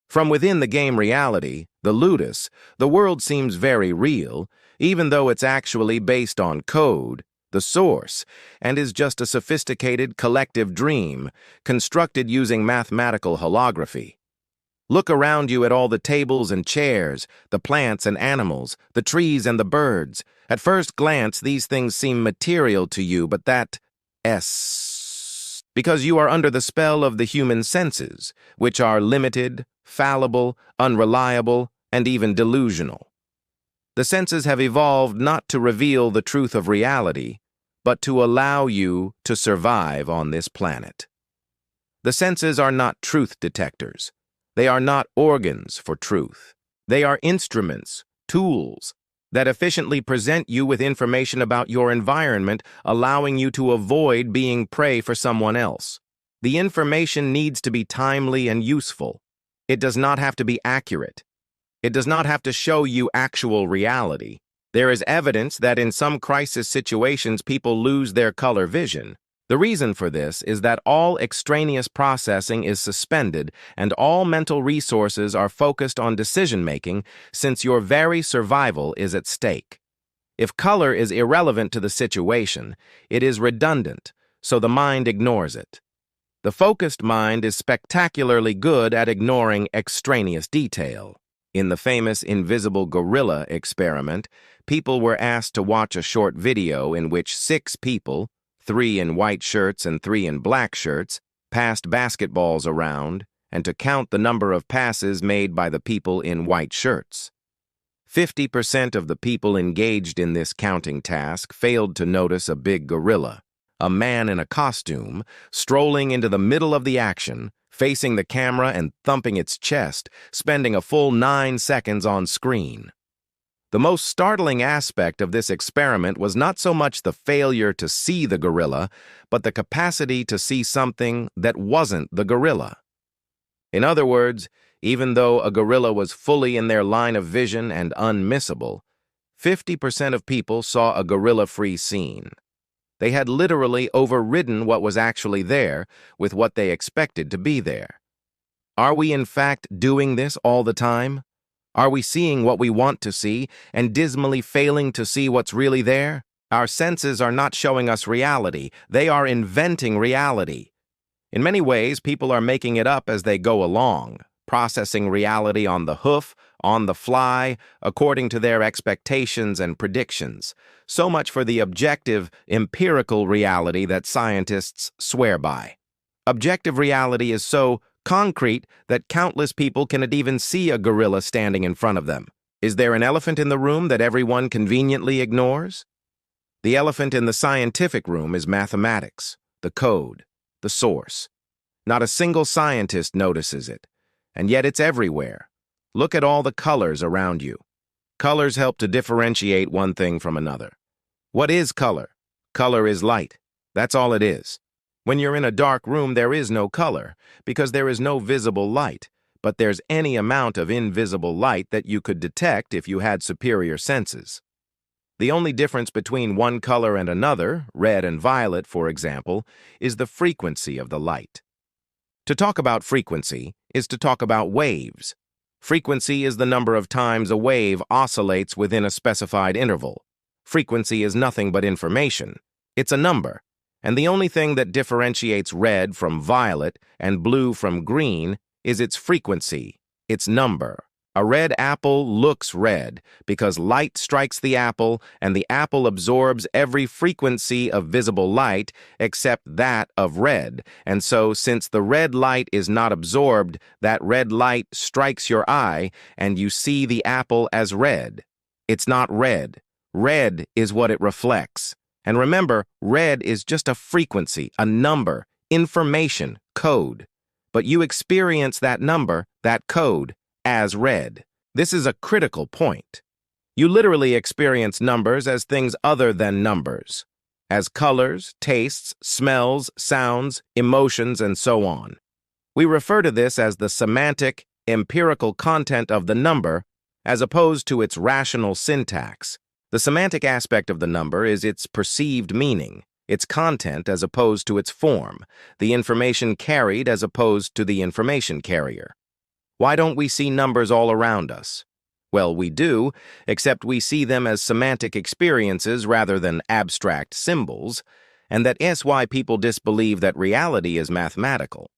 From within the game reality, the Ludus, the world seems very real, even though it's actually based on code, the source, and is just a sophisticated collective dream, constructed using mathematical holography. Look around you at all the tables and chairs, the plants and animals, the trees and the birds. At first glance, these things seem material to you, but that's because you are under the spell of the human senses, which are limited, fallible, unreliable, and even delusional. The senses have evolved not to reveal the truth of reality, but to allow you to survive on this planet. The senses are not truth detectors. They are not organs for truth. They are instruments, tools, that efficiently present you with information about your environment, allowing you to avoid being prey for someone else. The information needs to be timely and useful. It does not have to be accurate. It does not have to show you actual reality. There is evidence that in some crisis situations people lose their color vision. The reason for this is that all extraneous processing is suspended and all mental resources are focused on decision-making, since your very survival is at stake. If color is irrelevant to the situation, it is redundant, so the mind ignores it. The focused mind is spectacularly good at ignoring extraneous detail. In the famous invisible gorilla experiment, people were asked to watch a short video in which 6 people, 3 in white shirts and 3 in black shirts, passed basketballs around, and to count the number of passes made by the people in white shirts. 50% of the people engaged in this counting task failed to notice a big gorilla, a man in a costume, strolling into the middle of the action, facing the camera and thumping its chest, spending a full 9 seconds on screen. The most startling aspect of this experiment was not so much the failure to see the gorilla, but the capacity to see something that wasn't the gorilla. In other words, even though a gorilla was fully in their line of vision and unmissable, 50% of people saw a gorilla-free scene. They had literally overridden what was actually there with what they expected to be there. Are we in fact doing this all the time? Are we seeing what we want to see and dismally failing to see what's really there? Our senses are not showing us reality. They are inventing reality. In many ways, people are making it up as they go along, processing reality on the hoof, on the fly, according to their expectations and predictions. So much for the objective, empirical reality that scientists swear by. Objective reality is so concrete that countless people cannot even see a gorilla standing in front of them. Is there an elephant in the room that everyone conveniently ignores? The elephant in the scientific room is mathematics, the code, the source. Not a single scientist notices it, and yet it's everywhere. Look at all the colors around you. Colors help to differentiate one thing from another. What is color? Color is light. That's all it is. When you're in a dark room, there is no color, because there is no visible light, but there's any amount of invisible light that you could detect if you had superior senses. The only difference between one color and another, red and violet, for example, is the frequency of the light. To talk about frequency is to talk about waves. Frequency is the number of times a wave oscillates within a specified interval. Frequency is nothing but information. It's a number. And the only thing that differentiates red from violet and blue from green is its frequency, its number. A red apple looks red because light strikes the apple and the apple absorbs every frequency of visible light except that of red. And so, since the red light is not absorbed, that red light strikes your eye and you see the apple as red. It's not red. Red is what it reflects. And remember, red is just a frequency, a number, information, code. But you experience that number, that code, as red. This is a critical point. You literally experience numbers as things other than numbers, as colors, tastes, smells, sounds, emotions, and so on. We refer to this as the semantic, empirical content of the number as opposed to its rational syntax. The semantic aspect of the number is its perceived meaning, its content as opposed to its form, the information carried as opposed to the information carrier. Why don't we see numbers all around us? Well, we do, except we see them as semantic experiences rather than abstract symbols, and that is why people disbelieve that reality is mathematical.